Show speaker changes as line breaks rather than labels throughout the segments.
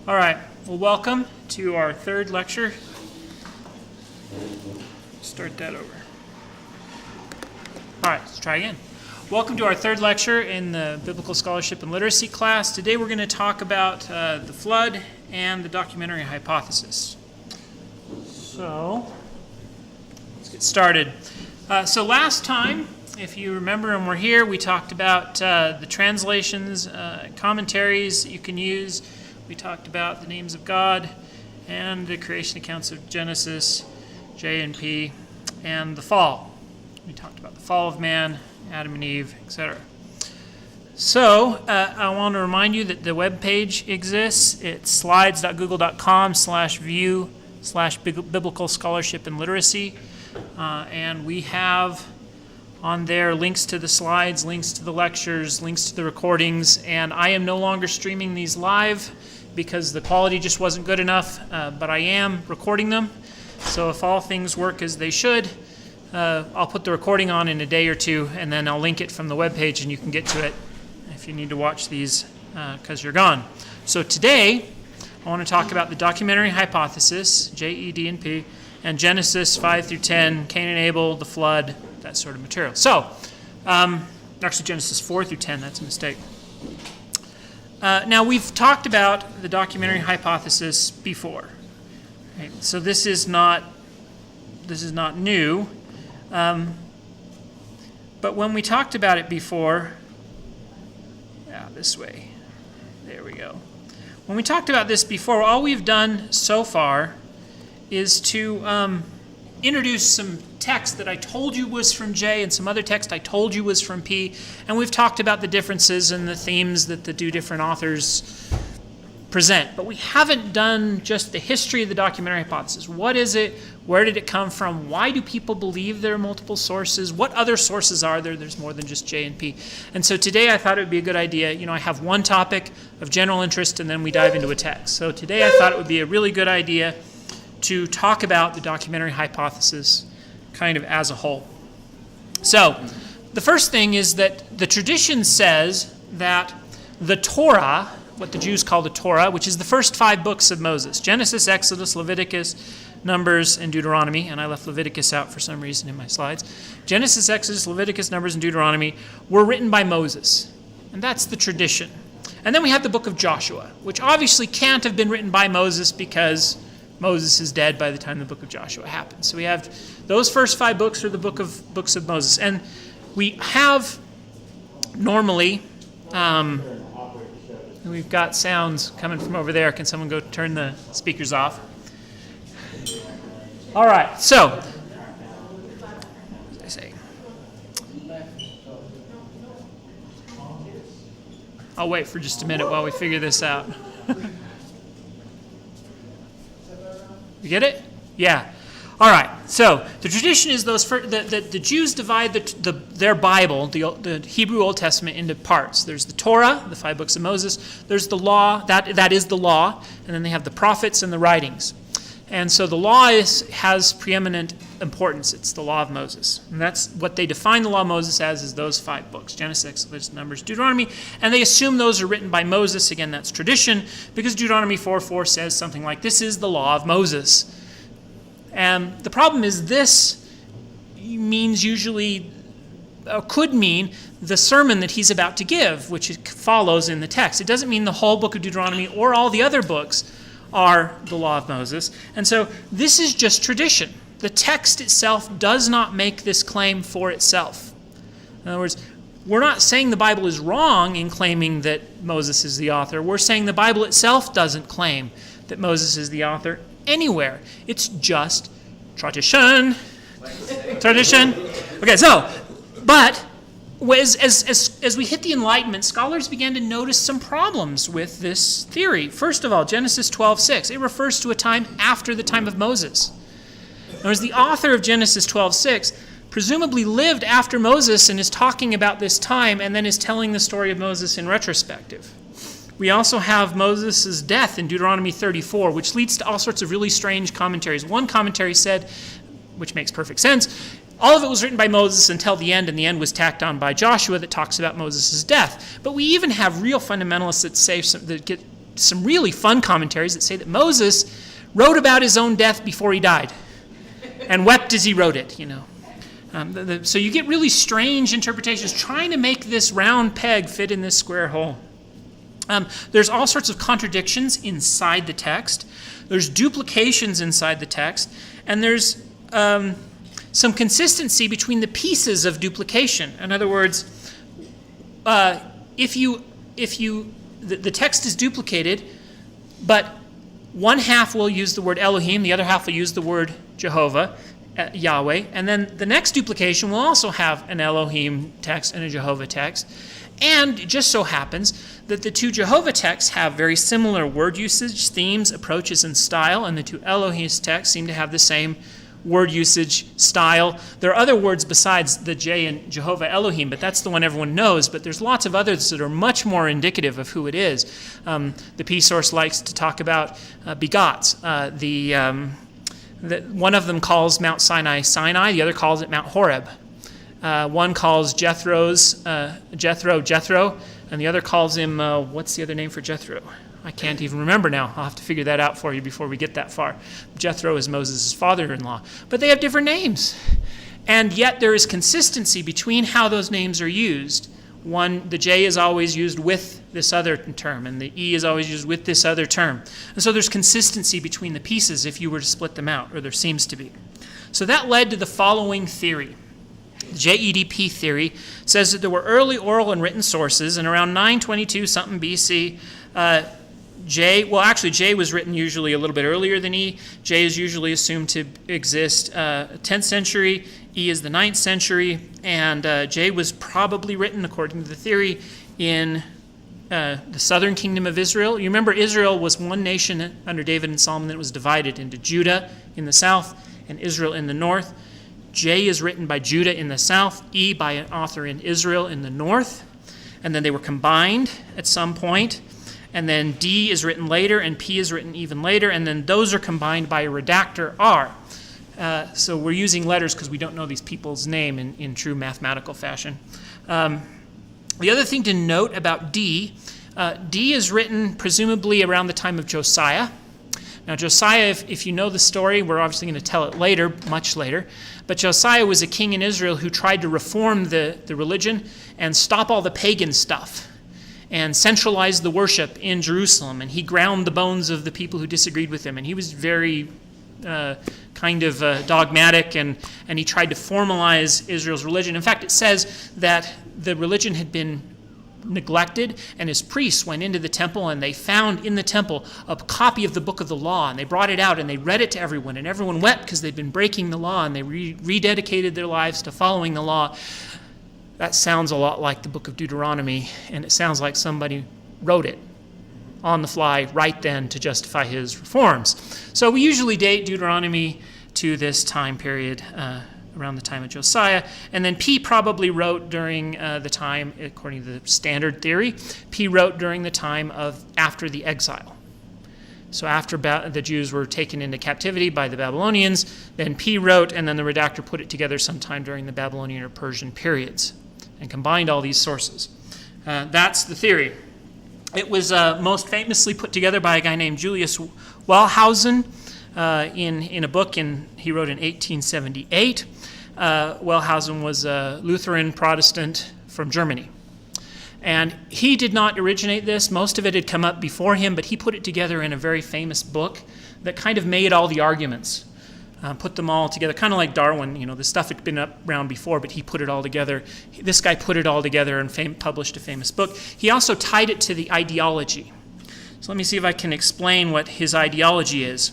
All right, well, welcome to our third lecture. Start that over. All right, let's try again. Welcome to our third lecture in the Biblical Scholarship and Literacy class. Today we're going to talk about the flood and the documentary hypothesis. So, let's get started. So last time, if you remember and were here, we talked about the translations, commentaries that you can use. We talked about the names of God and the creation accounts of Genesis, J and P, and the fall. We talked about the fall of man, Adam and Eve, etc. So I want to remind you that the web page exists. It's slides.google.com/view/biblical scholarship and literacy. And we have on there links to the slides, links to the lectures, links to the recordings. And I am no longer streaming these live because the quality just wasn't good enough, but I am recording them. So if all things work as they should, I'll put the recording on in a day or two, and then I'll link it from the webpage, and you can get to it if you need to watch these because you're gone. So today, I want to talk about the documentary hypothesis, J, E, D, and P, and Genesis 5 through 10, Cain and Abel, the flood, that sort of material. So, actually Genesis 4 through 10, that's a mistake. Now, we've talked about the documentary hypothesis before. Right? So this is not new. But when we talked about it before, this way. There we go. When we talked about this before, all we've done so far is to introduce some text that I told you was from J and some other text I told you was from P, and we've talked about the differences and the themes that the two different authors present. But we haven't done just the history of the documentary hypothesis. What is it? Where did it come from? Why do people believe there are multiple sources? What other sources are there? There's more than just J and P. And so today I thought it would be a good idea. I have one topic of general interest and then we dive into a text. So today I thought it would be a really good idea to talk about the documentary hypothesis kind of as a whole. So the first thing is that the tradition says that the Torah, what the Jews call the Torah, which is the first 5 books of Moses, Genesis, Exodus, Leviticus, Numbers, and Deuteronomy, and I left Leviticus out for some reason in my slides. Genesis, Exodus, Leviticus, Numbers, and Deuteronomy were written by Moses, and that's the tradition. And then we have the book of Joshua, which obviously can't have been written by Moses because Moses is dead by the time the book of Joshua happens. So we have those first 5 books are the books of Moses. And we have normally, we've got sounds coming from over there. Can someone go turn the speakers off? All right, so, what did I say? I'll wait for just a minute while we figure this out. You get it? Yeah. All right. So the tradition is the Jews divide their Bible, the Hebrew Old Testament, into parts. There's the Torah, the 5 books of Moses. There's the law, that is the law, and then they have the prophets and the writings. And so the law has preeminent importance. It's the law of Moses. And that's what they define the law of Moses as, is those 5 books, Genesis, Exodus, Numbers, Deuteronomy. And they assume those are written by Moses. Again, that's tradition, because Deuteronomy 4:4 says something like, this is the law of Moses. And the problem is this means usually, or could mean, the sermon that he's about to give, which follows in the text. It doesn't mean the whole book of Deuteronomy or all the other books are the law of Moses. And so this is just tradition. The text itself does not make this claim for itself. In other words, we're not saying the Bible is wrong in claiming that Moses is the author. We're saying the Bible itself doesn't claim that Moses is the author anywhere. It's just tradition. Tradition. Okay, so, but as we hit the Enlightenment, scholars began to notice some problems with this theory. First of all, Genesis 12:6. It refers to a time after the time of Moses. In other words, the author of Genesis 12:6 presumably lived after Moses and is talking about this time and then is telling the story of Moses in retrospective. We also have Moses' death in Deuteronomy 34, which leads to all sorts of really strange commentaries. One commentary said, which makes perfect sense, all of it was written by Moses until the end, and the end was tacked on by Joshua that talks about Moses' death. But we even have real fundamentalists that say that get some really fun commentaries that say that Moses wrote about his own death before he died and wept as he wrote it, So you get really strange interpretations trying to make this round peg fit in this square hole. There's all sorts of contradictions inside the text. There's duplications inside the text. And there's some consistency between the pieces of duplication. In other words, if the text is duplicated, but one half will use the word Elohim, the other half will use the word Jehovah, Yahweh, and then the next duplication will also have an Elohim text and a Jehovah text. And it just so happens that the two Jehovah texts have very similar word usage, themes, approaches, and style, and the two Elohim texts seem to have the same word usage, style. There are other words besides the J in Jehovah Elohim, but that's the one everyone knows. But there's lots of others that are much more indicative of who it is. The P source likes to talk about begots. One of them calls Mount Sinai, Sinai. The other calls it Mount Horeb. One calls Jethro, Jethro, and the other calls him, what's the other name for Jethro? I can't even remember now. I'll have to figure that out for you before we get that far. Jethro is Moses' father-in-law. But they have different names. And yet there is consistency between how those names are used. The J is always used with this other term, and the E is always used with this other term. And so there's consistency between the pieces if you were to split them out, or there seems to be. So that led to the following theory. The JEDP theory says that there were early oral and written sources, and around 922 something BC, J was written usually a little bit earlier than E. J is usually assumed to exist 10th century. E is the 9th century. And J was probably written, according to the theory, in the southern kingdom of Israel. You remember Israel was one nation under David and Solomon that was divided into Judah in the south and Israel in the north. J is written by Judah in the south, E by an author in Israel in the north. And then they were combined at some point. And then D is written later, and P is written even later, and then those are combined by a redactor R. So we're using letters because we don't know these people's name in true mathematical fashion. The other thing to note about D is written presumably around the time of Josiah. Now Josiah, if you know the story, we're obviously going to tell it later, much later, but Josiah was a king in Israel who tried to reform the religion and stop all the pagan stuff and centralized the worship in Jerusalem, and he ground the bones of the people who disagreed with him, and he was very dogmatic, and he tried to formalize Israel's religion. In fact, it says that the religion had been neglected, and his priests went into the temple, and they found in the temple a copy of the book of the law, and they brought it out, and they read it to everyone, and everyone wept because they'd been breaking the law, and they rededicated their lives to following the law. That sounds a lot like the book of Deuteronomy, and it sounds like somebody wrote it on the fly right then to justify his reforms. So we usually date Deuteronomy to this time period, around the time of Josiah. And then P probably wrote during the time, according to the standard theory, P wrote during the time of after the exile. So after the Jews were taken into captivity by the Babylonians, then P wrote, and then the redactor put it together sometime during the Babylonian or Persian periods and combined all these sources. That's the theory. It was most famously put together by a guy named Julius Wellhausen in a book he wrote in 1878. Wellhausen was a Lutheran Protestant from Germany. And he did not originate this. Most of it had come up before him, but he put it together in a very famous book that kind of made all the arguments, put them all together, kind of like Darwin. The stuff had been around before, but he put it all together. This guy put it all together and published a famous book. He also tied it to the ideology. So let me see if I can explain what his ideology is.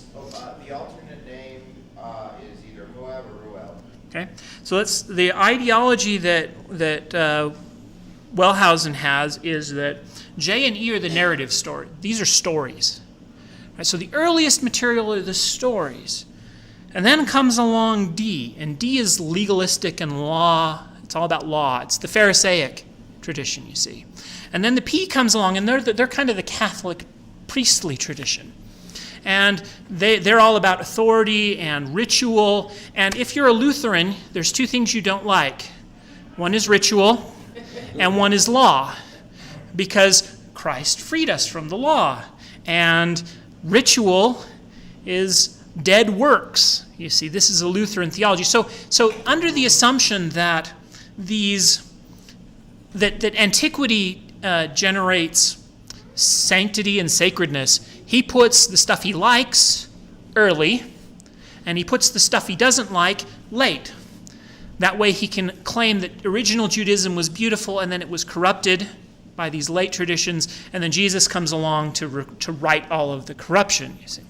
The alternate name is either Moab or Ruel.
Okay, so the ideology that Wellhausen has is that J and E are the narrative story. These are stories. Right? So the earliest material are the stories. And then comes along D, and D is legalistic and law. It's all about law. It's the Pharisaic tradition, you see. And then the P comes along, and they're kind of the Catholic priestly tradition. And they're all about authority and ritual. And if you're a Lutheran, there's two things you don't like. One is ritual, and one is law, because Christ freed us from the law. and ritual is dead works. You see, this is a Lutheran theology. So under the assumption that that antiquity generates sanctity and sacredness, he puts the stuff he likes early, and he puts the stuff he doesn't like late. That way he can claim that original Judaism was beautiful and then it was corrupted by these late traditions, and then Jesus comes along to right all of the corruption, you see.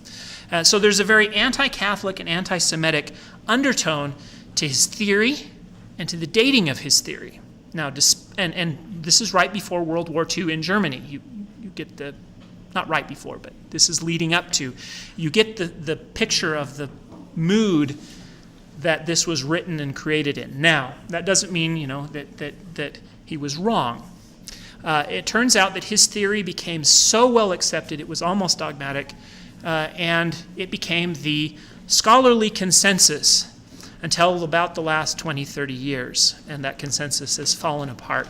So there's a very anti-Catholic and anti-Semitic undertone to his theory and to the dating of his theory. Now, and this is right before World War II in Germany. You get the, not right before, but this is leading up to, you get the picture of the mood that this was written and created in. Now, that doesn't mean, that he was wrong. It turns out that his theory became so well accepted, it was almost dogmatic, and it became the scholarly consensus until about the last 20, 30 years, and that consensus has fallen apart.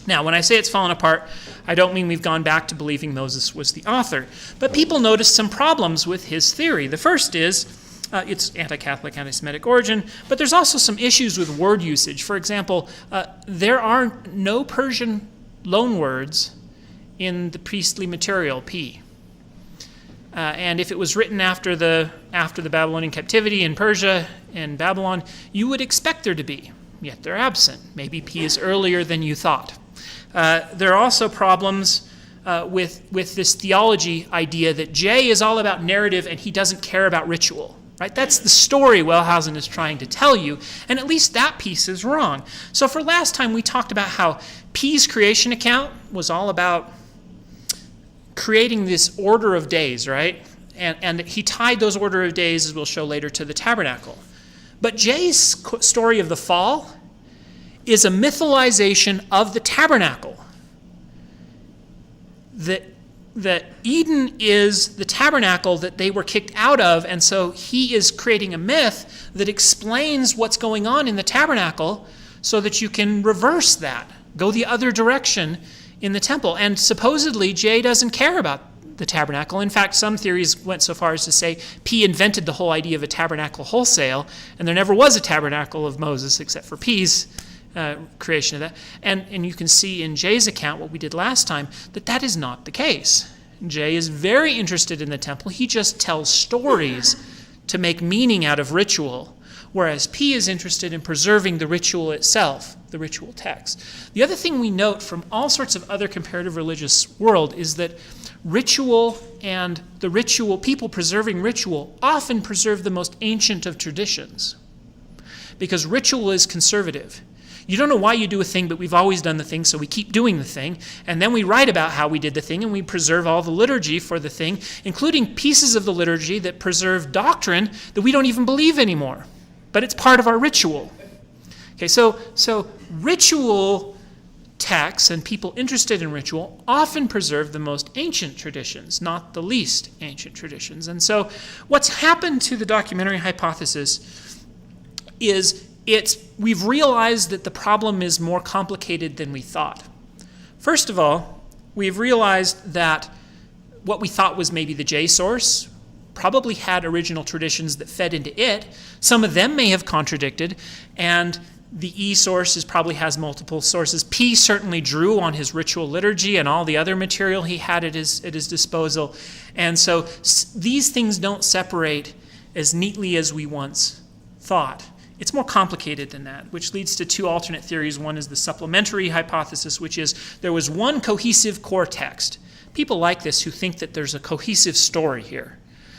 Now, when I say it's fallen apart, I don't mean we've gone back to believing Moses was the author, but people noticed some problems with his theory. The first is it's anti-Catholic, anti-Semitic origin, but there's also some issues with word usage. For example, there are no Persian loanwords in the priestly material, P. And if it was written after the Babylonian captivity in Persia and Babylon, you would expect there to be, yet they're absent. Maybe P is earlier than you thought. There are also problems with this theology idea that J is all about narrative and he doesn't care about ritual. Right? That's the story Wellhausen is trying to tell you, and at least that piece is wrong. So for last time, we talked about how P's creation account was all about creating this order of days, right? And he tied those order of days, as we'll show later, to the tabernacle. But J's story of the fall is a mytholization of the tabernacle. That Eden is the tabernacle that they were kicked out of, and so he is creating a myth that explains what's going on in the tabernacle so that you can reverse that, go the other direction in the temple. And supposedly, J doesn't care about the tabernacle. In fact, some theories went so far as to say P invented the whole idea of a tabernacle wholesale, and there never was a tabernacle of Moses except for P's creation of that. And you can see in J's account, what we did last time, that is not the case. J is very interested in the temple. He just tells stories to make meaning out of ritual, whereas P is interested in preserving the ritual itself, the ritual text. The other thing we note from all sorts of other comparative religious world is that ritual and the ritual, people preserving ritual, often preserve the most ancient of traditions, because ritual is conservative. You don't know why you do a thing, but we've always done the thing, so we keep doing the thing. And then we write about how we did the thing, and we preserve all the liturgy for the thing, including pieces of the liturgy that preserve doctrine that we don't even believe anymore. But it's part of our ritual. Okay, so ritual texts and people interested in ritual often preserve the most ancient traditions, not the least ancient traditions. And so what's happened to the documentary hypothesis is we've realized that the problem is more complicated than we thought. First of all, we've realized that what we thought was maybe the J source probably had original traditions that fed into it. Some of them may have contradicted, and the E source probably has multiple sources. P certainly drew on his ritual liturgy and all the other material he had at his disposal. And so these things don't separate as neatly as we once thought. It's more complicated than that, which leads to two alternate theories. One is the supplementary hypothesis, which is there was one cohesive core text. People like this who think that there's a cohesive story here.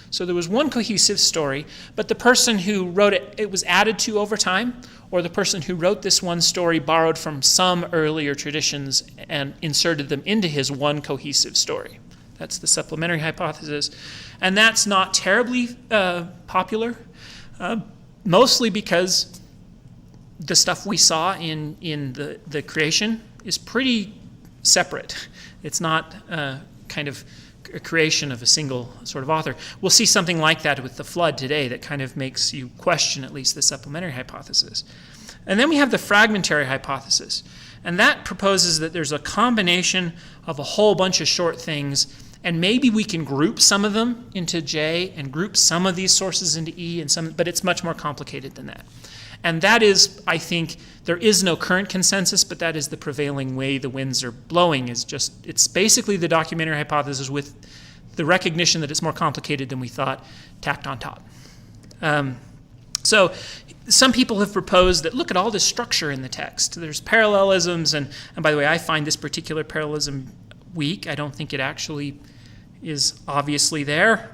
So there was one cohesive story, but the person who wrote it, it was added to over time, or the person who wrote this one story borrowed from some earlier traditions and inserted them into his one cohesive story. That's the supplementary hypothesis. And that's not terribly popular. Mostly because the stuff we saw in the creation is pretty separate. It's not kind of a creation of a single sort of author. We'll see something like that with the flood today that kind of makes you question at least the supplementary hypothesis. And then we have the fragmentary hypothesis. And that proposes that there's a combination of a whole bunch of short things, And maybe we can group some of them into J and group some of these sources into E, but it's much more complicated than that. And that is, I think, there is no current consensus, but that is the prevailing way the winds are blowing. It's basically the documentary hypothesis with the recognition that it's more complicated than we thought, tacked on top. So some people have proposed that look at all this structure in the text. There's parallelisms, and by the way, I find this particular parallelism weak. I don't think it actually is obviously there.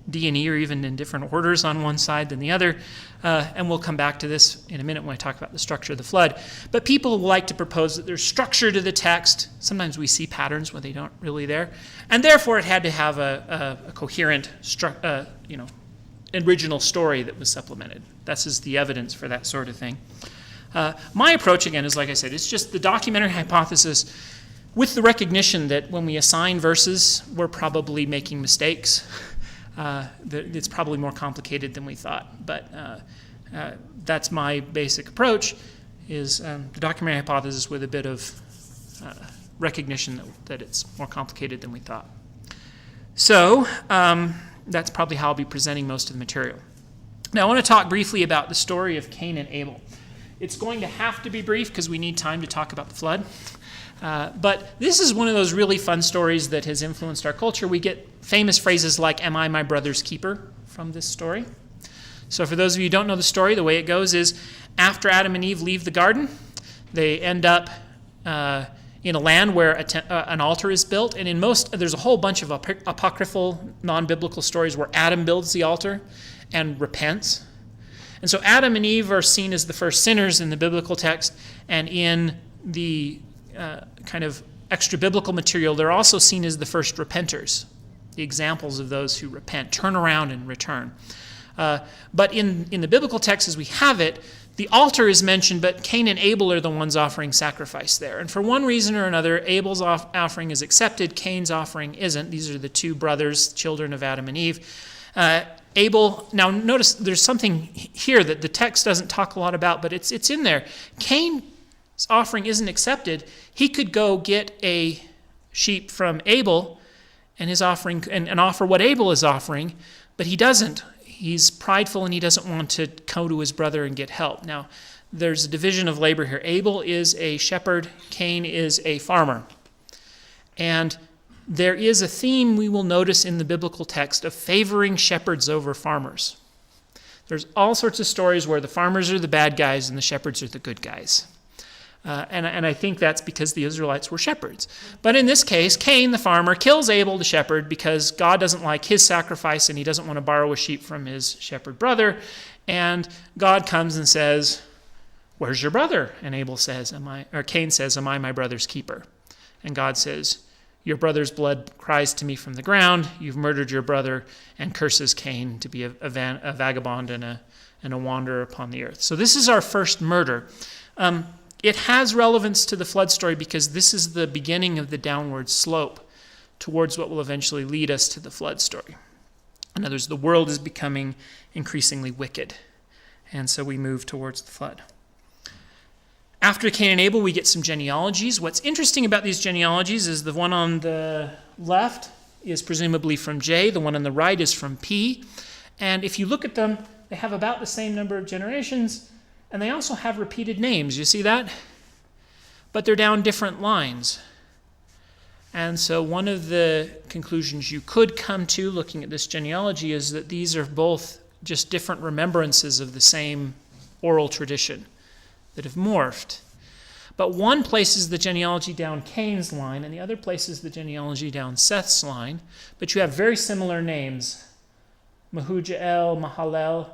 D and E are even in different orders on one side than the other. And we'll come back to this in a minute when I talk about the structure of the flood. But people like to propose that there's structure to the text. Sometimes we see patterns where they don't really there. And therefore it had to have a coherent original story that was supplemented. That's just the evidence for that sort of thing. My approach, again, is like I said, it's just the documentary hypothesis with the recognition that when we assign verses, we're probably making mistakes. It's probably more complicated than we thought. But that's my basic approach, is the documentary hypothesis with a bit of recognition that it's more complicated than we thought. So that's probably how I'll be presenting most of the material. Now, I want to talk briefly about the story of Cain and Abel. It's going to have to be brief because we need time to talk about the flood. But this is one of those really fun stories that has influenced our culture. We get famous phrases like, "Am I my brother's keeper?" from this story. So for those of you who don't know the story, the way it goes is after Adam and Eve leave the garden, they end up in a land where an altar is built. And there's a whole bunch of apocryphal, non-biblical stories where Adam builds the altar and repents. And so Adam and Eve are seen as the first sinners in the biblical text, and in the kind of extra-biblical material, they're also seen as the first repenters, the examples of those who repent, turn around and return. But in the biblical text as we have it, the altar is mentioned, but Cain and Abel are the ones offering sacrifice there. And for one reason or another, Abel's offering is accepted, Cain's offering isn't. These are the two brothers, children of Adam and Eve. Abel, now notice there's something here that the text doesn't talk a lot about, but it's in there. Cain's offering isn't accepted. He could go get a sheep from Abel and his offering and offer what Abel is offering, but he doesn't. He's prideful and he doesn't want to go to his brother and get help. Now, there's a division of labor here. Abel is a shepherd, Cain is a farmer. And there is a theme we will notice in the biblical text of favoring shepherds over farmers. There's all sorts of stories where the farmers are the bad guys and the shepherds are the good guys. And I think that's because the Israelites were shepherds. But in this case, Cain, the farmer, kills Abel, the shepherd, because God doesn't like his sacrifice and he doesn't want to borrow a sheep from his shepherd brother. And God comes and says, "Where's your brother?" And Cain says, "Am I my brother's keeper?" And God says, "Your brother's blood cries to me from the ground. You've murdered your brother," and curses Cain to be a vagabond and a wanderer upon the earth. So this is our first murder. It has relevance to the flood story because this is the beginning of the downward slope towards what will eventually lead us to the flood story. In other words, the world is becoming increasingly wicked, and so we move towards the flood. After Cain and Abel, we get some genealogies. What's interesting about these genealogies is the one on the left is presumably from J, the one on the right is from P, and if you look at them, they have about the same number of generations, and they also have repeated names. You see that? But they're down different lines. And so one of the conclusions you could come to looking at this genealogy is that these are both just different remembrances of the same oral tradition that have morphed. But one places the genealogy down Cain's line, and the other places the genealogy down Seth's line. But you have very similar names. Mehujael, Mahalalel,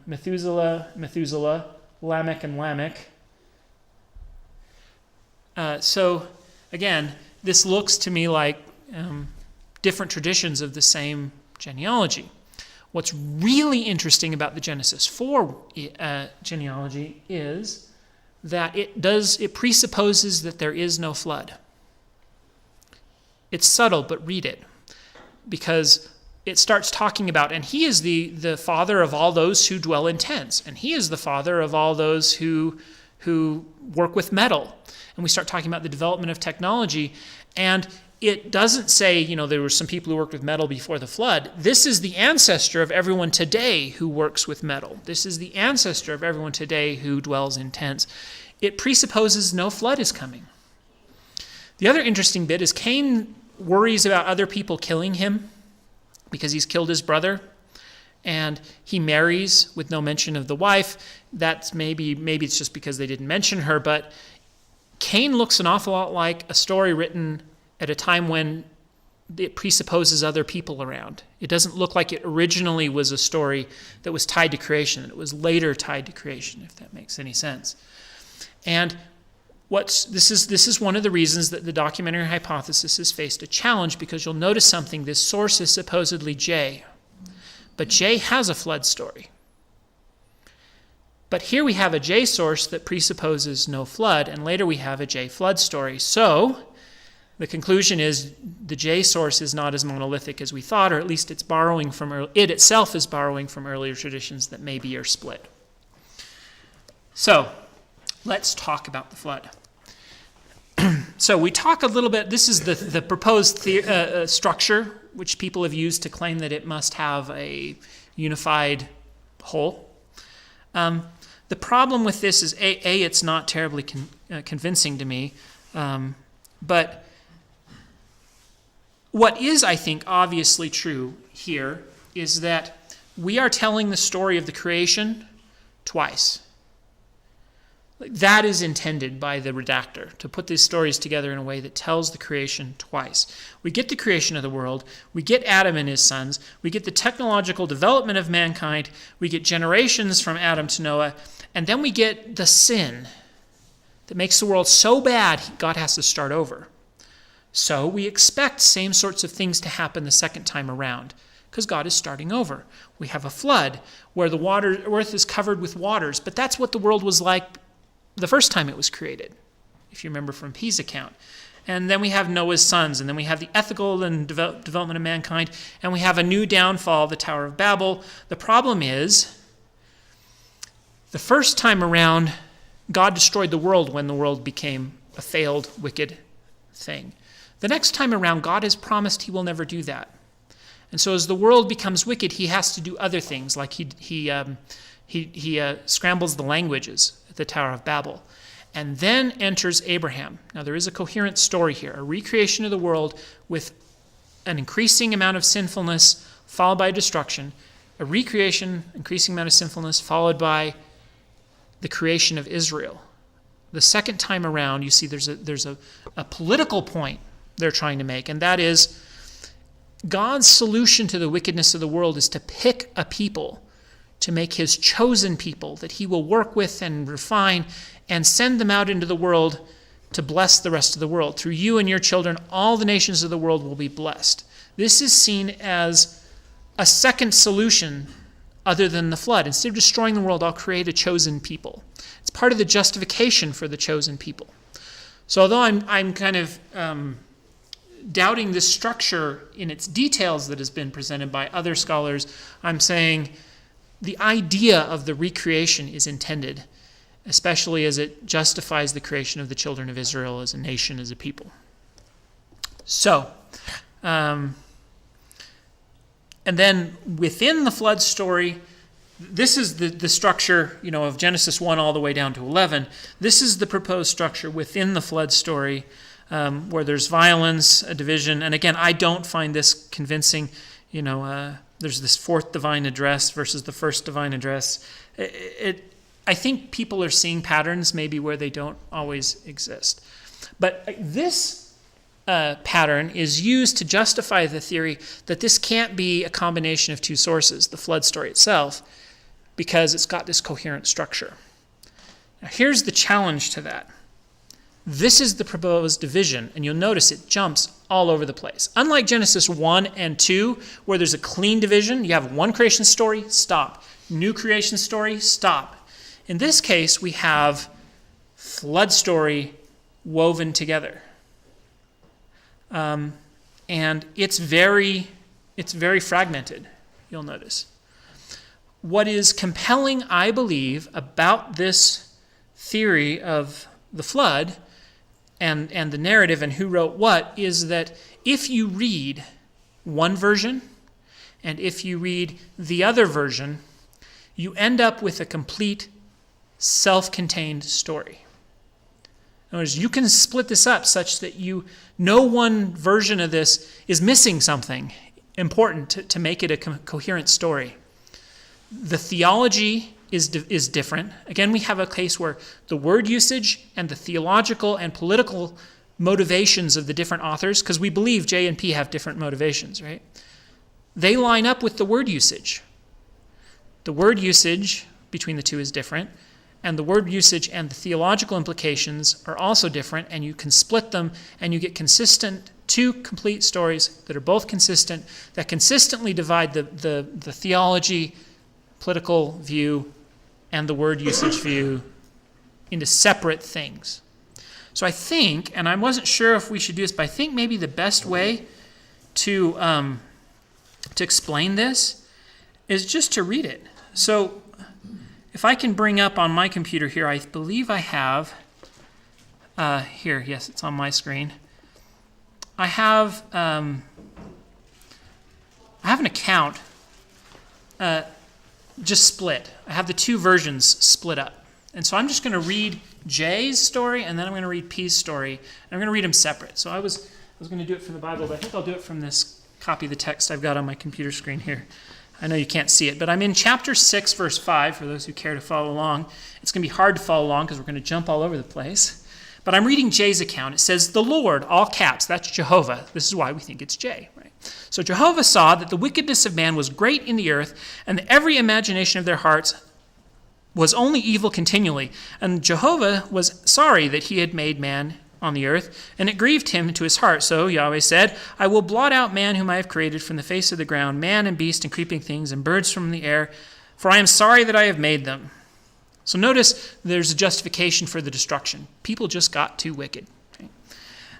Methuselah, Lamech, and Lamech. So, again, this looks to me like different traditions of the same genealogy. What's really interesting about the Genesis 4 genealogy is that it presupposes that there is no flood. It's subtle, but read it. Because it starts talking about, and he is the father of all those who dwell in tents, and he is the father of all those who work with metal. And we start talking about the development of technology, and it doesn't say, there were some people who worked with metal before the flood. This is the ancestor of everyone today who works with metal. This is the ancestor of everyone today who dwells in tents. It presupposes no flood is coming. The other interesting bit is Cain worries about other people killing him because he's killed his brother, and he marries with no mention of the wife. That's maybe it's just because they didn't mention her, but Cain looks an awful lot like a story written at a time when it presupposes other people around. It doesn't look like it originally was a story that was tied to creation. It was later tied to creation, if that makes any sense. And this is one of the reasons that the documentary hypothesis has faced a challenge, because you'll notice something. This source is supposedly J, but J has a flood story. But here we have a J source that presupposes no flood, and later we have a J flood story. So the conclusion is the J source is not as monolithic as we thought, or at least it itself is borrowing from earlier traditions that maybe are split. So let's talk about the flood. So we talk a little bit, this is the proposed structure, which people have used to claim that it must have a unified whole. The problem with this is, it's not terribly convincing to me, but what is, I think, obviously true here is that we are telling the story of the creation twice. That is intended by the redactor, to put these stories together in a way that tells the creation twice. We get the creation of the world, we get Adam and his sons, we get the technological development of mankind, we get generations from Adam to Noah, and then we get the sin that makes the world so bad God has to start over. So we expect same sorts of things to happen the second time around, because God is starting over. We have a flood where the earth is covered with waters, but that's what the world was like the first time it was created, if you remember from P's account. And then we have Noah's sons, and then we have the ethical and development of mankind, and we have a new downfall, the Tower of Babel. The problem is, the first time around, God destroyed the world when the world became a failed, wicked thing. The next time around, God has promised he will never do that. And so as the world becomes wicked, he has to do other things, like he scrambles the languages at the Tower of Babel. And then enters Abraham. Now there is a coherent story here, a recreation of the world with an increasing amount of sinfulness followed by destruction, a recreation, increasing amount of sinfulness followed by the creation of Israel. The second time around, you see there's a political point they're trying to make, and that is God's solution to the wickedness of the world is to pick a people, to make his chosen people that he will work with and refine and send them out into the world to bless the rest of the world. Through you and your children, all the nations of the world will be blessed. This is seen as a second solution other than the flood. Instead of destroying the world, I'll create a chosen people. It's part of the justification for the chosen people. So although I'm kind of doubting this structure in its details that has been presented by other scholars, I'm saying the idea of the recreation is intended, especially as it justifies the creation of the children of Israel as a nation, as a people. So, and then within the flood story, this is the structure, of Genesis 1 all the way down to 11. This is the proposed structure within the flood story, where there's violence, a division. And again, I don't find this convincing. There's this fourth divine address versus the first divine address. I think people are seeing patterns maybe where they don't always exist. But this pattern is used to justify the theory that this can't be a combination of two sources, the flood story itself, because it's got this coherent structure. Now, here's the challenge to that. This is the proposed division, and you'll notice it jumps all over the place. Unlike Genesis 1 and 2, where there's a clean division, you have one creation story, stop. New creation story, stop. In this case, we have flood story woven together. And it's very fragmented, you'll notice. What is compelling, I believe, about this theory of the flood and the narrative and who wrote what is that if you read one version and if you read the other version, you end up with a complete self-contained story. In other words, you can split this up such that no one version of this is missing something important to make it a coherent story. The theology is different. Again, we have a case where the word usage and the theological and political motivations of the different authors, because we believe J and P have different motivations, right? They line up with the word usage. The word usage between the two is different, and the word usage and the theological implications are also different, and you can split them, and you get two complete stories that are both consistent, that consistently divide the theology, political view, and the word usage view into separate things. So I think, and I wasn't sure if we should do this, but I think maybe the best way to explain this is just to read it. So if I can bring up on my computer here, I believe I have, here, yes, it's on my screen. I have an account just split. I have the two versions split up. And so I'm just going to read J's story, and then I'm going to read P's story. And I'm going to read them separate. So I was going to do it from the Bible, but I think I'll do it from this copy of the text I've got on my computer screen here. I know you can't see it, but I'm in chapter 6, verse 5, for those who care to follow along. It's going to be hard to follow along because we're going to jump all over the place. But I'm reading J's account. It says, the Lord, all caps, that's Jehovah. This is why we think it's J, right? So Jehovah saw that the wickedness of man was great in the earth, and that every imagination of their hearts was only evil continually. And Jehovah was sorry that he had made man on the earth, and it grieved him to his heart. So Yahweh said, I will blot out man whom I have created from the face of the ground, man and beast and creeping things and birds from the air, for I am sorry that I have made them. So notice there's a justification for the destruction. People just got too wicked. Okay?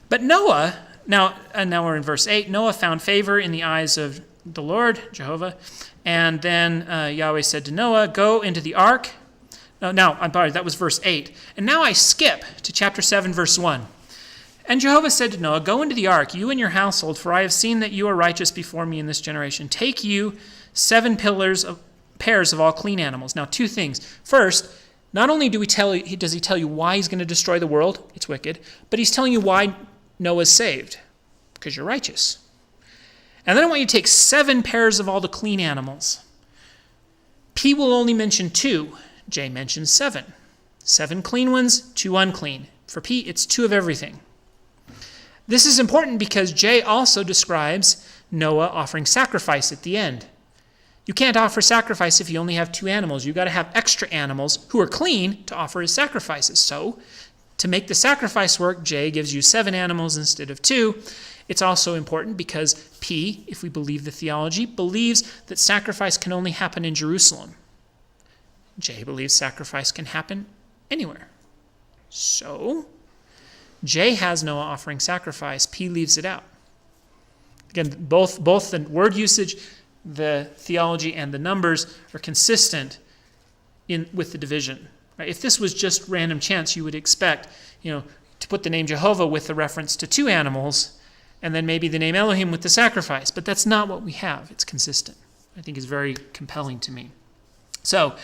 But Noah, now we're in verse 8, Noah found favor in the eyes of the Lord, Jehovah, and then Yahweh said to Noah, go into the ark. Now, I'm sorry, that was verse 8. And now I skip to chapter 7, verse 1. And Jehovah said to Noah, go into the ark, you and your household, for I have seen that you are righteous before me in this generation. Take you 7 pairs of all clean animals. Now, two things. First, not only does he tell you why he's going to destroy the world, it's wicked, but he's telling you why Noah's saved, because you're righteous. And then I want you to take 7 pairs of all the clean animals. P will only mention 2. J mentions 7. 7 clean ones, 2 unclean. For P, it's 2 of everything. This is important because J also describes Noah offering sacrifice at the end. You can't offer sacrifice if you only have 2 animals. You've got to have extra animals who are clean to offer as sacrifices. So, to make the sacrifice work, J gives you 7 animals instead of 2. It's also important because P, if we believe the theology, believes that sacrifice can only happen in Jerusalem. J believes sacrifice can happen anywhere. So, J has Noah offering sacrifice. P leaves it out. Again, both the word usage, the theology, and the numbers are consistent with the division. Right? If this was just random chance, you would expect, to put the name Jehovah with the reference to 2 animals, and then maybe the name Elohim with the sacrifice. But that's not what we have. It's consistent. I think is very compelling to me. So,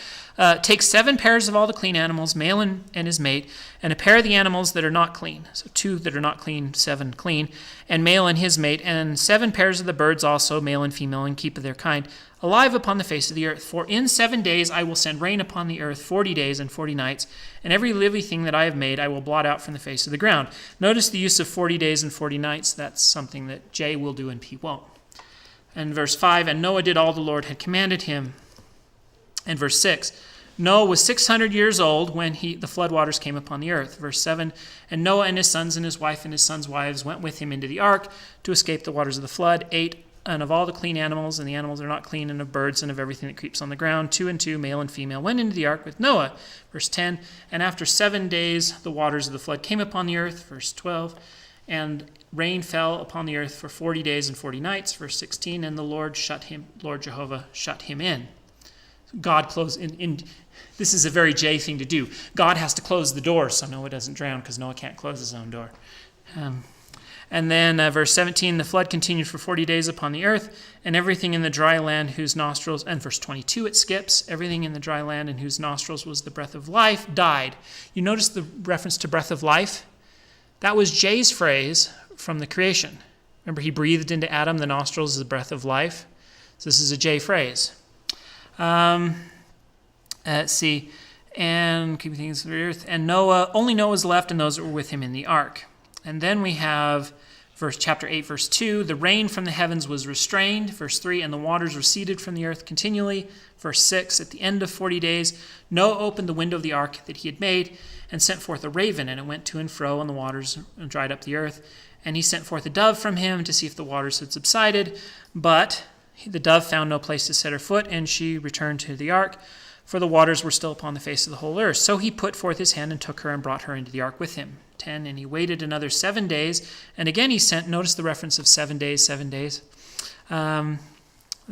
take 7 pairs of all the clean animals, male and his mate, and a pair of the animals that are not clean. So 2 that are not clean, 7 clean, and male and his mate, and 7 pairs of the birds also, male and female, and keep of their kind, alive upon the face of the earth. For in 7 days I will send rain upon the earth 40 days and 40 nights, and every living thing that I have made I will blot out from the face of the ground. Notice the use of 40 days and 40 nights. That's something that J will do and P won't. And verse 5, and Noah did all the Lord had commanded him. And verse 6, Noah was 600 years old when the floodwaters came upon the earth. Verse 7, and Noah and his sons and his wife and his sons' wives went with him into the ark to escape the waters of the flood. 8, and of all the clean animals, and the animals are not clean, and of birds, and of everything that creeps on the ground, 2 and 2, male and female, went into the ark with Noah. Verse 10, and after 7 days the waters of the flood came upon the earth. Verse 12, and rain fell upon the earth for 40 days and 40 nights. Verse 16, and the Lord Jehovah shut him in. God closed in. This is a very J thing to do. God has to close the door so Noah doesn't drown because Noah can't close his own door. And then verse 17, the flood continued for 40 days upon the earth, and everything in the dry land whose nostrils, and verse 22 it skips, everything in the dry land in whose nostrils was the breath of life died. You notice the reference to breath of life? That was J's phrase from the creation. Remember, he breathed into Adam the nostrils, the breath of life. So this is a J phrase. Let's see. And keeping things of the earth. And Noah, only Noah was left and those that were with him in the ark. And then we have chapter 8, verse 2. The rain from the heavens was restrained. Verse 3. And the waters receded from the earth continually. Verse 6. At the end of 40 days, Noah opened the window of the ark that he had made and sent forth a raven, and it went to and fro on the waters and dried up the earth. And he sent forth a dove from him to see if the waters had subsided. But the dove found no place to set her foot, and she returned to the ark, for the waters were still upon the face of the whole earth. So he put forth his hand and took her and brought her into the ark with him. 10, and he waited another 7 days. And again he sent, notice the reference of 7 days, 7 days. Let's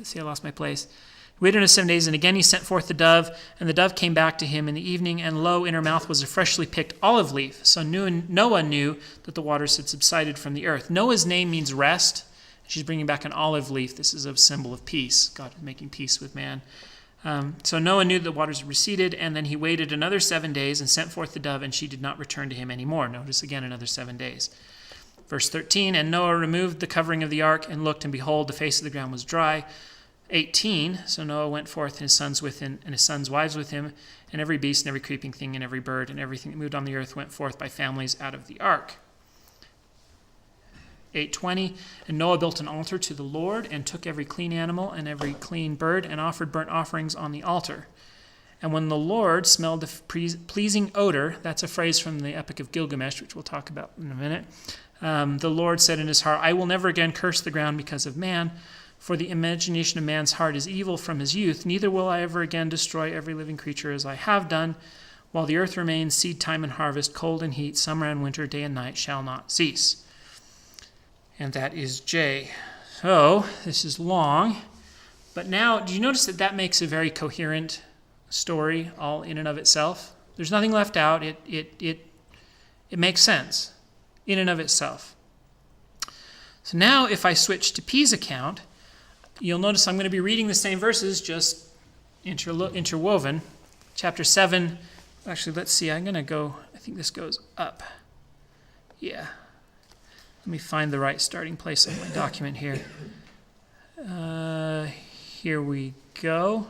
see, I lost my place. He waited another 7 days, and again he sent forth the dove, and the dove came back to him in the evening, and lo, in her mouth was a freshly picked olive leaf. So Noah knew that the waters had subsided from the earth. Noah's name means rest. She's bringing back an olive leaf. This is a symbol of peace, God making peace with man. So Noah knew that the waters had receded, and then he waited another 7 days and sent forth the dove, and she did not return to him anymore. Notice again another 7 days. Verse 13, and Noah removed the covering of the ark and looked, and behold, the face of the ground was dry. 18, so Noah went forth, and his sons with him, and his sons' wives with him, and every beast and every creeping thing and every bird and everything that moved on the earth went forth by families out of the ark. 8:20, and Noah built an altar to the Lord and took every clean animal and every clean bird and offered burnt offerings on the altar. And when the Lord smelled the pleasing odor, that's a phrase from the Epic of Gilgamesh, which we'll talk about in a minute, the Lord said in his heart, I will never again curse the ground because of man, for the imagination of man's heart is evil from his youth, neither will I ever again destroy every living creature as I have done. While the earth remains, seed time and harvest, cold and heat, summer and winter, day and night shall not cease. And that is J. So, this is long. But now, do you notice that makes a very coherent story all in and of itself? There's nothing left out. It makes sense in and of itself. So now, if I switch to P's account, you'll notice I'm going to be reading the same verses, just interwoven. Chapter 7, actually, let's see. I'm going to go, I think this goes up. Yeah. Let me find the right starting place on my document here. Here we go.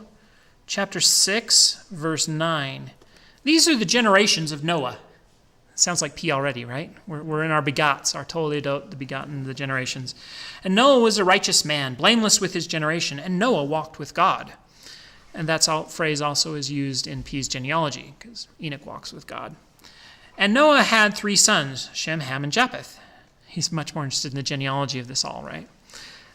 Chapter 6, verse 9. These are the generations of Noah. Sounds like P already, right? We're in our begots, our Toledot, the begotten, the generations. And Noah was a righteous man, blameless with his generation, and Noah walked with God. And that phrase also is used in P's genealogy, because Enoch walks with God. And Noah had 3 sons, Shem, Ham, and Japheth. He's much more interested in the genealogy of this all, right?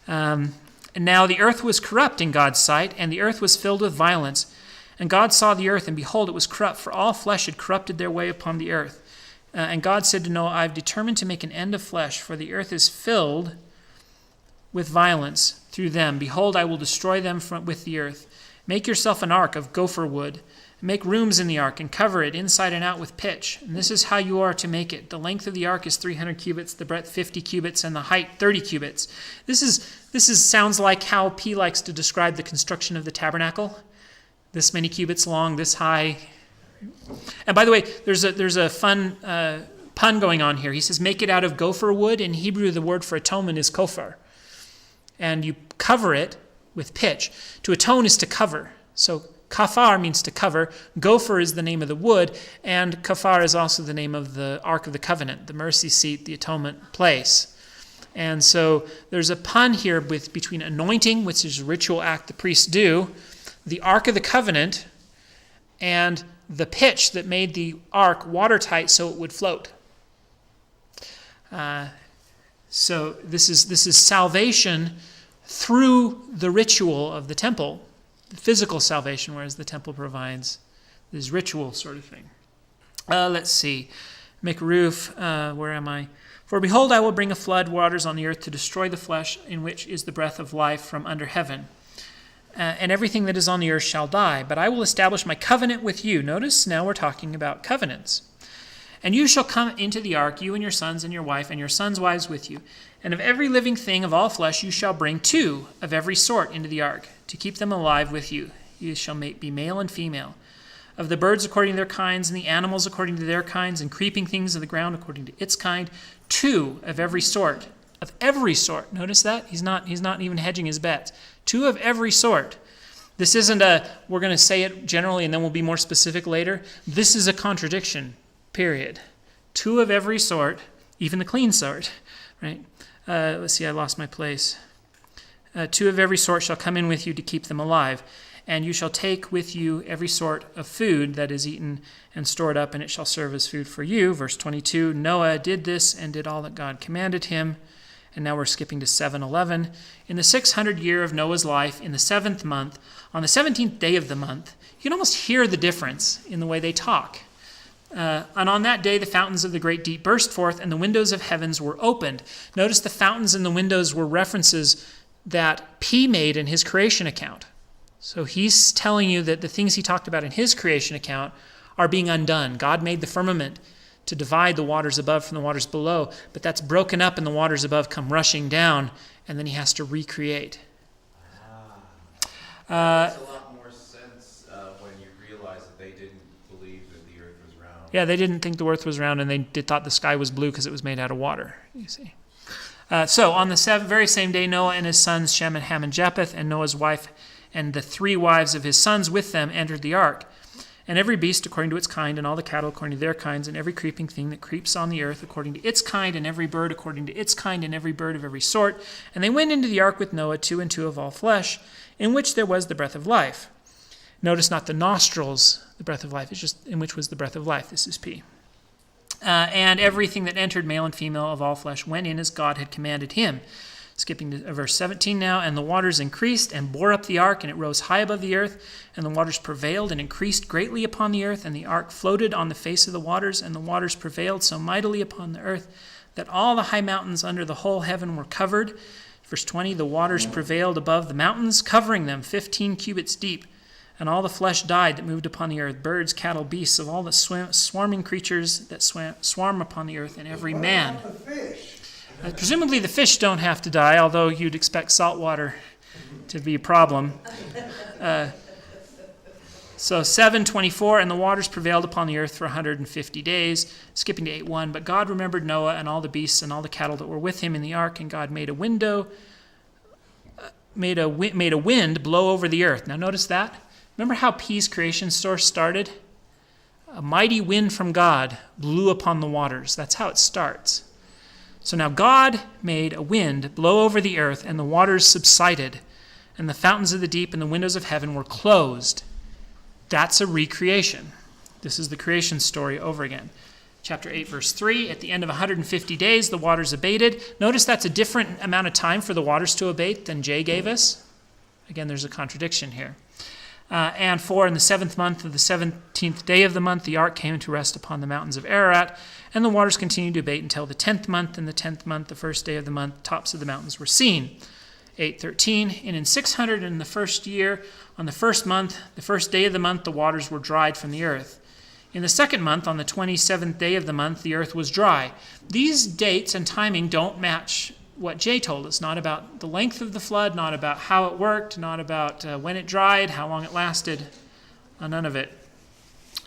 And now the earth was corrupt in God's sight, and the earth was filled with violence. And God saw the earth, and behold, it was corrupt, for all flesh had corrupted their way upon the earth. And God said to Noah, I have determined to make an end of flesh, for the earth is filled with violence through them. Behold, I will destroy them with the earth. Make yourself an ark of gopher wood. Make rooms in the ark and cover it inside and out with pitch. And this is how you are to make it. The length of the ark is 300 cubits, the breadth 50 cubits, and the height 30 cubits. This sounds like how P likes to describe the construction of the tabernacle. This many cubits long, this high. And by the way, there's a fun pun going on here. He says, make it out of gopher wood. In Hebrew, the word for atonement is kofar. And you cover it with pitch. To atone is to cover. So kafar means to cover. Gopher is the name of the wood, and kafar is also the name of the Ark of the Covenant, the mercy seat, the atonement place. And so there's a pun here between anointing, which is a ritual act the priests do, the Ark of the Covenant, and the pitch that made the ark watertight so it would float. So this is salvation through the ritual of the temple, physical salvation, whereas the temple provides this ritual sort of thing. Let's see. Make a roof. Where am I? For behold, I will bring a flood waters on the earth to destroy the flesh in which is the breath of life from under heaven. And everything that is on the earth shall die. But I will establish my covenant with you. Notice now we're talking about covenants. And you shall come into the ark, you and your sons and your wife, and your sons' wives with you. And of every living thing of all flesh you shall bring 2 of every sort into the ark, to keep them alive with you. You shall be male and female. Of the birds according to their kinds, and the animals according to their kinds, and creeping things of the ground according to its kind, 2 of every sort. Of every sort. Notice that? He's not even hedging his bets. 2 of every sort. This isn't we're going to say it generally and then we'll be more specific later. This is a contradiction, period. 2 of every sort, even the clean sort, right? Let's see, I lost my place. 2 of every sort shall come in with you to keep them alive. And you shall take with you every sort of food that is eaten and stored up, and it shall serve as food for you. Verse 22, Noah did this and did all that God commanded him. And now we're skipping to 7:11. In the 600th year of Noah's life, in the 7th month, on the 17th day of the month, you can almost hear the difference in the way they talk. And on that day, the fountains of the great deep burst forth, and the windows of heavens were opened. Notice the fountains and the windows were references that P made in his creation account. So he's telling you that the things he talked about in his creation account are being undone. God made the firmament to divide the waters above from the waters below, but that's broken up and the waters above come rushing down, and then he has to recreate.
Makes a lot more sense when you realize that they didn't believe that the earth was round.
Yeah, they didn't think the earth was round, and they thought the sky was blue because it was made out of water, you see. So on the very same day, Noah and his sons, Shem and Ham and Japheth, and Noah's wife and the 3 wives of his sons with them entered the ark. And every beast according to its kind, and all the cattle according to their kinds, and every creeping thing that creeps on the earth according to its kind, and every bird according to its kind, and every bird of every sort. And they went into the ark with Noah, 2 and 2 of all flesh, in which there was the breath of life. Notice not the nostrils, the breath of life, it's just in which was the breath of life. This is P. And everything that entered, male and female of all flesh, went in as God had commanded him. Skipping to verse 17 now, and the waters increased and bore up the ark, and it rose high above the earth, and the waters prevailed and increased greatly upon the earth, and the ark floated on the face of the waters, and the waters prevailed so mightily upon the earth that all the high mountains under the whole heaven were covered. Verse 20, the waters prevailed above the mountains, covering them 15 cubits deep, and all the flesh died that moved upon the earth, birds, cattle, beasts, of all the swarming creatures that swarm upon the earth, and every man.
What about the fish?
Presumably the fish don't have to die, although you'd expect salt water to be a problem. So 7:24, and the waters prevailed upon the earth for 150 days. Skipping to 8:1, but God remembered Noah and all the beasts and all the cattle that were with him in the ark, and God made a wind blow over the earth. Now notice that. Remember how P's creation story started? A mighty wind from God blew upon the waters. That's how it starts. So now God made a wind blow over the earth, and the waters subsided, and the fountains of the deep and the windows of heaven were closed. That's a recreation. This is the creation story over again. Chapter 8, verse 3, at the end of 150 days, the waters abated. Notice that's a different amount of time for the waters to abate than Jay gave us. Again, there's a contradiction here. And 4, in the 7th month of the 17th day of the month, the ark came to rest upon the mountains of Ararat, and the waters continued to abate until the 10th month. In the 10th month, the first day of the month, tops of the mountains were seen. 8:13, and in 600 in the first year, on the first month, the first day of the month, the waters were dried from the earth. In the second month, on the 27th day of the month, the earth was dry. These dates and timing don't match what Jay told us, not about the length of the flood, not about how it worked, not about when it dried, how long it lasted, none of it.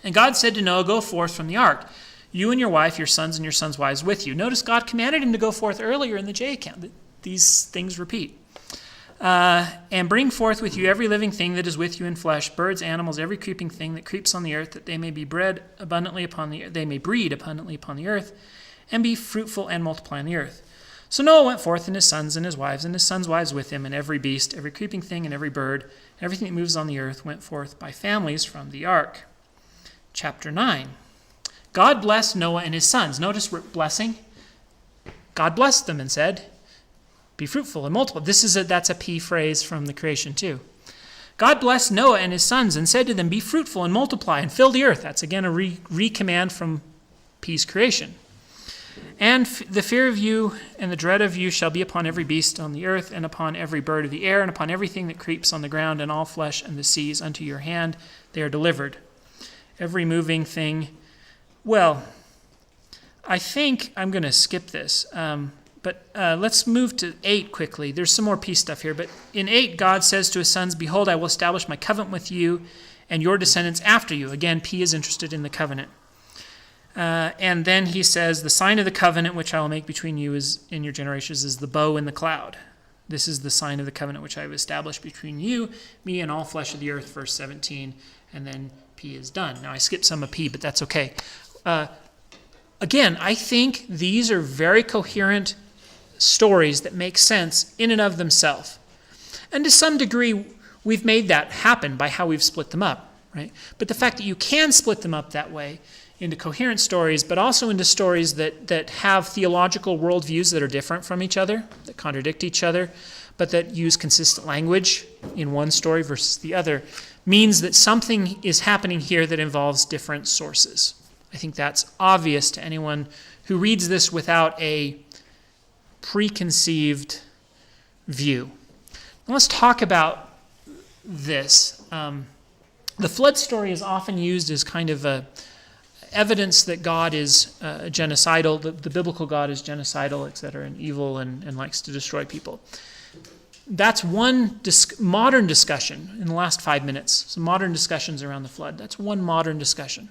And God said to Noah, go forth from the ark, you and your wife, your sons and your sons' wives with you. Notice God commanded him to go forth earlier in the J account. These things repeat. And bring forth with you every living thing that is with you in flesh, birds, animals, every creeping thing that creeps on the earth, that they may be breed abundantly upon the earth, and be fruitful and multiply on the earth. So Noah went forth, and his sons wives with him, and every beast, every creeping thing, and every bird, and everything that moves on the earth went forth by families from the ark. Chapter 9. God blessed Noah and his sons. Notice blessing. God blessed them and said, be fruitful and multiply. That's a P phrase from the creation too. God blessed Noah and his sons and said to them, be fruitful and multiply and fill the earth. That's again a re-command from P's creation. And the fear of you and the dread of you shall be upon every beast on the earth, and upon every bird of the air, and upon everything that creeps on the ground, and all flesh and the seas. Unto your hand they are delivered. Every moving thing. Well, I think I'm going to skip this, but let's move to 8 quickly. There's some more peace stuff here, but in 8, God says to his sons, "Behold, I will establish my covenant with you and your descendants after you." Again, P is interested in the covenant. And then he says, "The sign of the covenant which I will make between you in your generations is the bow in the cloud. This is the sign of the covenant which I have established between you, me, and all flesh of the earth," verse 17, and then P is done. Now, I skipped some of P, but that's okay. Again, I think these are very coherent stories that make sense in and of themselves. And to some degree, we've made that happen by how we've split them up, right? But the fact that you can split them up that way into coherent stories, but also into stories that have theological worldviews that are different from each other, that contradict each other, but that use consistent language in one story versus the other, means that something is happening here that involves different sources. I think that's obvious to anyone who reads this without a preconceived view. Now let's talk about this. The flood story is often used as kind of evidence that God is genocidal, the biblical God is genocidal, etc., and evil and likes to destroy people. That's one modern discussion in the last 5 minutes, some modern discussions around the flood. That's one modern discussion.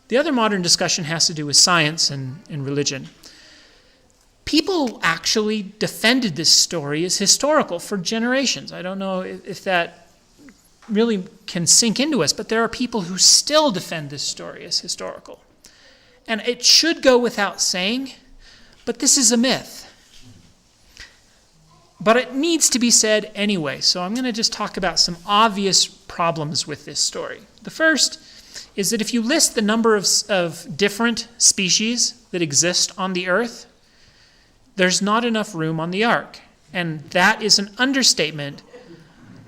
The other modern discussion has to do with science and religion. People actually defended this story as historical for generations. I don't know if that really can sink into us, but there are people who still defend this story as historical. And it should go without saying, but this is a myth. But it needs to be said anyway, so I'm going to just talk about some obvious problems with this story. The first is that if you list the number of different species that exist on the earth, there's not enough room on the ark. And that is an understatement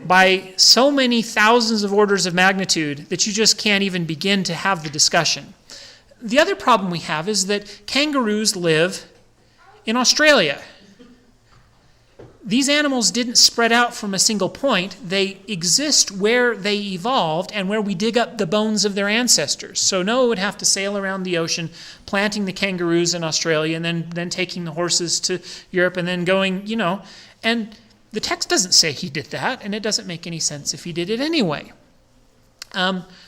by so many thousands of orders of magnitude that you just can't even begin to have the discussion. The other problem we have is that kangaroos live in Australia. These animals didn't spread out from a single point. They exist where they evolved and where we dig up the bones of their ancestors. So Noah would have to sail around the ocean, planting the kangaroos in Australia, and then taking the horses to Europe, and then going, and the text doesn't say he did that, and it doesn't make any sense if he did it anyway.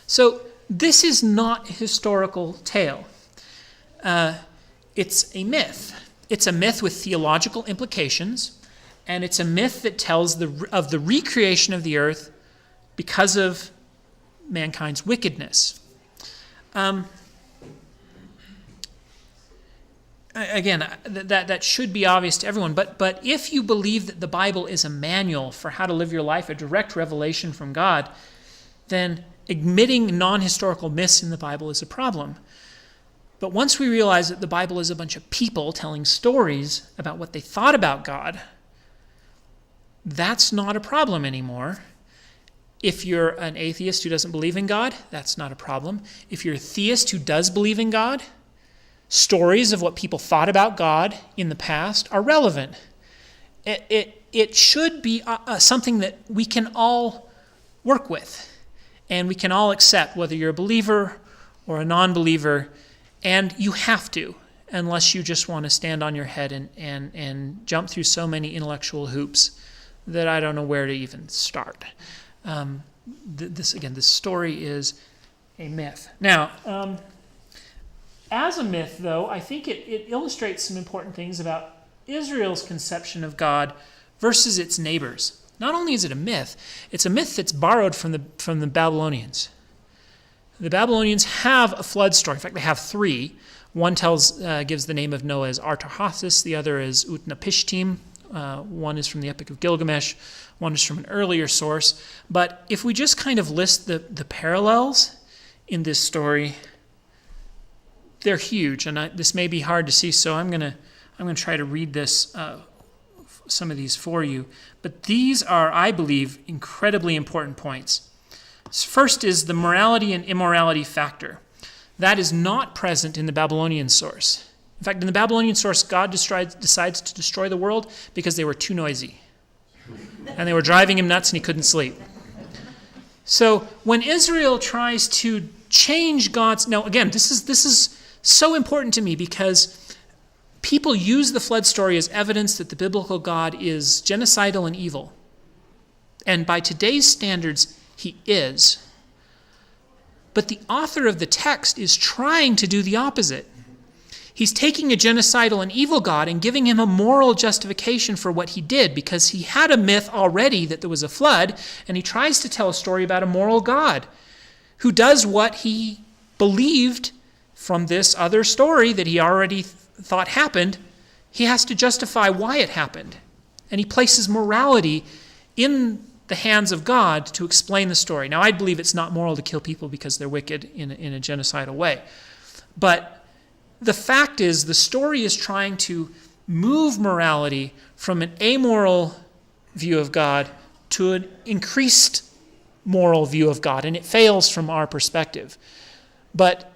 So this is not a historical tale. It's a myth. It's a myth with theological implications. And it's a myth that tells of the recreation of the earth because of mankind's wickedness. Again, that should be obvious to everyone. But if you believe that the Bible is a manual for how to live your life, a direct revelation from God, then admitting non-historical myths in the Bible is a problem. But once we realize that the Bible is a bunch of people telling stories about what they thought about God, that's not a problem anymore. If you're an atheist who doesn't believe in God, that's not a problem. If you're a theist who does believe in God, stories of what people thought about God in the past are relevant. It should be something that we can all work with, and we can all accept, whether you're a believer or a non-believer, and you have to, unless you just want to stand on your head and jump through so many intellectual hoops that I don't know where to even start. This story is a myth. Now, as a myth, though, I think it illustrates some important things about Israel's conception of God versus its neighbors. Not only is it a myth, it's a myth that's borrowed from the Babylonians. The Babylonians have a flood story. In fact, they have 3. One gives the name of Noah as Artahasis, the other is Utnapishtim. One is from the Epic of Gilgamesh, one is from an earlier source. But if we just kind of list the parallels in this story, they're huge, and this may be hard to see, so I'm gonna try to read this, some of these for you. But these are, I believe, incredibly important points. First is the morality and immorality factor. That is not present in the Babylonian source. In fact, in the Babylonian source, God decides to destroy the world because they were too noisy. And they were driving him nuts and he couldn't sleep. So when Israel tries to change God's... Now, again, this is so important to me because people use the flood story as evidence that the biblical God is genocidal and evil. And by today's standards, he is. But the author of the text is trying to do the opposite. He's taking a genocidal and evil God and giving him a moral justification for what he did, because he had a myth already that there was a flood, and he tries to tell a story about a moral God who does what he believed from this other story that he already thought happened. He has to justify why it happened. And he places morality in the hands of God to explain the story. Now, I believe it's not moral to kill people because they're wicked in a genocidal way. But the fact is, the story is trying to move morality from an amoral view of God to an increased moral view of God, and it fails from our perspective. But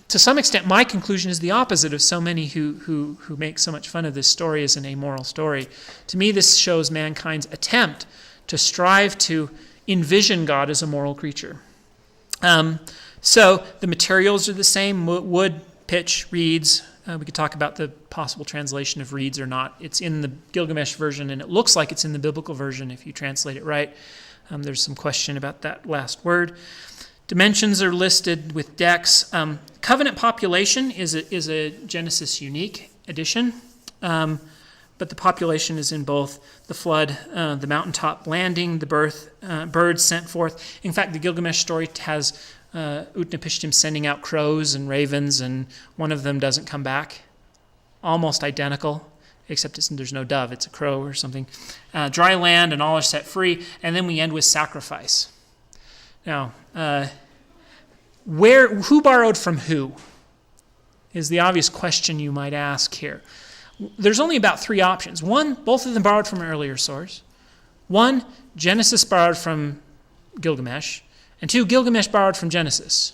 to some extent, my conclusion is the opposite of so many who make so much fun of this story as an amoral story. To me, this shows mankind's attempt to strive to envision God as a moral creature. So the materials are the same: wood, pitch, reeds. We could talk about the possible translation of reeds or not. It's in the Gilgamesh version, and it looks like it's in the biblical version if you translate it right. There's some question about that last word. Dimensions are listed with decks. Covenant population is a Genesis unique addition, but the population is in both the flood, the mountaintop landing, the birth, birds sent forth. In fact, the Gilgamesh story has Utnapishtim sending out crows and ravens, and one of them doesn't come back. Almost identical, except there's no dove, it's a crow or something. Dry land, and all are set free. And then we end with sacrifice. Now, who borrowed from who is the obvious question you might ask here. There's only about three options. One, both of them borrowed from an earlier source. One, Genesis borrowed from Gilgamesh. And two, Gilgamesh borrowed from Genesis.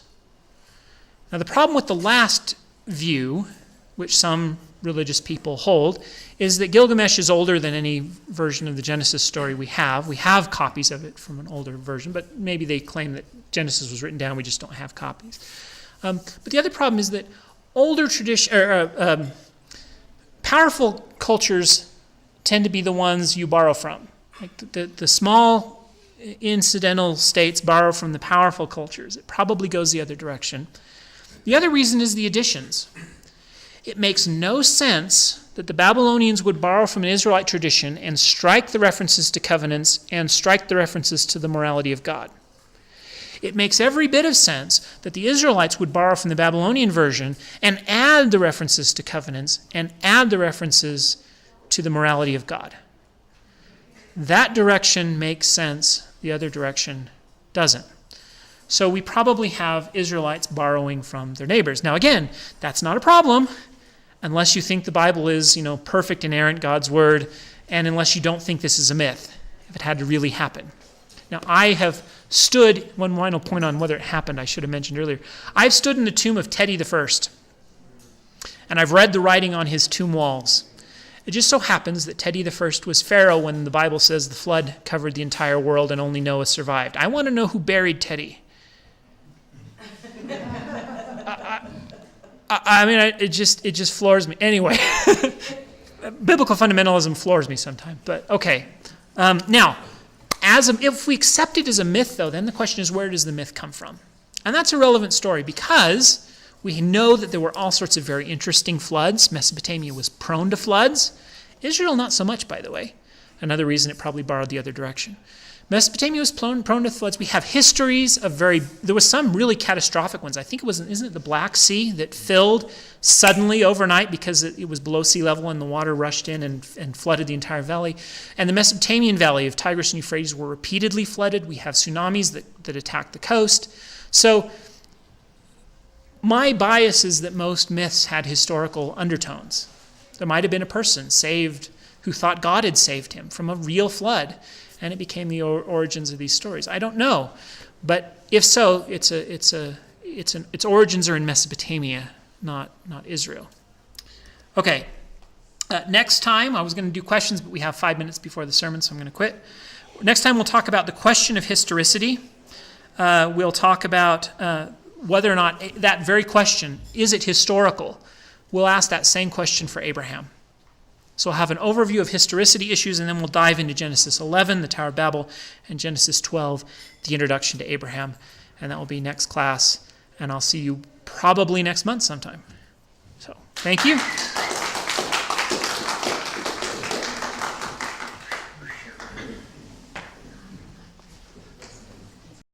Now, the problem with the last view, which some religious people hold, is that Gilgamesh is older than any version of the Genesis story we have. We have copies of it from an older version, but maybe they claim that Genesis was written down, we just don't have copies. But the other problem is that older powerful cultures tend to be the ones you borrow from. Like the small incidental states borrow from the powerful cultures. It probably goes the other direction. The other reason is the additions. It makes no sense that the Babylonians would borrow from an Israelite tradition and strike the references to covenants and strike the references to the morality of God. It makes every bit of sense that the Israelites would borrow from the Babylonian version and add the references to covenants and add the references to the morality of God. That direction makes sense. The other direction doesn't. So we probably have Israelites borrowing from their neighbors. Now again, that's not a problem unless you think the Bible is, perfect, inerrant, God's word, and unless you don't think this is a myth, if it had to really happen. Now I have stood, one final point on whether it happened I should have mentioned earlier. I've stood in the tomb of Teddy I, and I've read the writing on his tomb walls. It just so happens that Teddy I was Pharaoh when the Bible says the flood covered the entire world and only Noah survived. I want to know who buried Teddy. It just floors me. Anyway, biblical fundamentalism floors me sometimes. But okay. Now, if we accept it as a myth, though, then the question is, where does the myth come from? And that's a relevant story because we know that there were all sorts of very interesting floods. Mesopotamia was prone to floods. Israel, not so much, by the way. Another reason it probably borrowed the other direction. Mesopotamia was prone to floods. We have histories of there was some really catastrophic ones. I think isn't it the Black Sea that filled suddenly overnight because it was below sea level and the water rushed in and flooded the entire valley. And the Mesopotamian valley of Tigris and Euphrates were repeatedly flooded. We have tsunamis that attacked the coast. So my bias is that most myths had historical undertones. There might have been a person saved who thought God had saved him from a real flood, and it became the origins of these stories. I don't know, but if so, its origins are in Mesopotamia, not Israel. Okay. Next time, I was going to do questions, but we have 5 minutes before the sermon, so I'm going to quit. Next time, we'll talk about the question of historicity. We'll talk about whether or not that very question, is it historical, we'll ask that same question for Abraham. So we'll have an overview of historicity issues, and then we'll dive into Genesis 11, the Tower of Babel, and Genesis 12, the introduction to Abraham. And that will be next class, and I'll see you probably next month sometime. So thank you.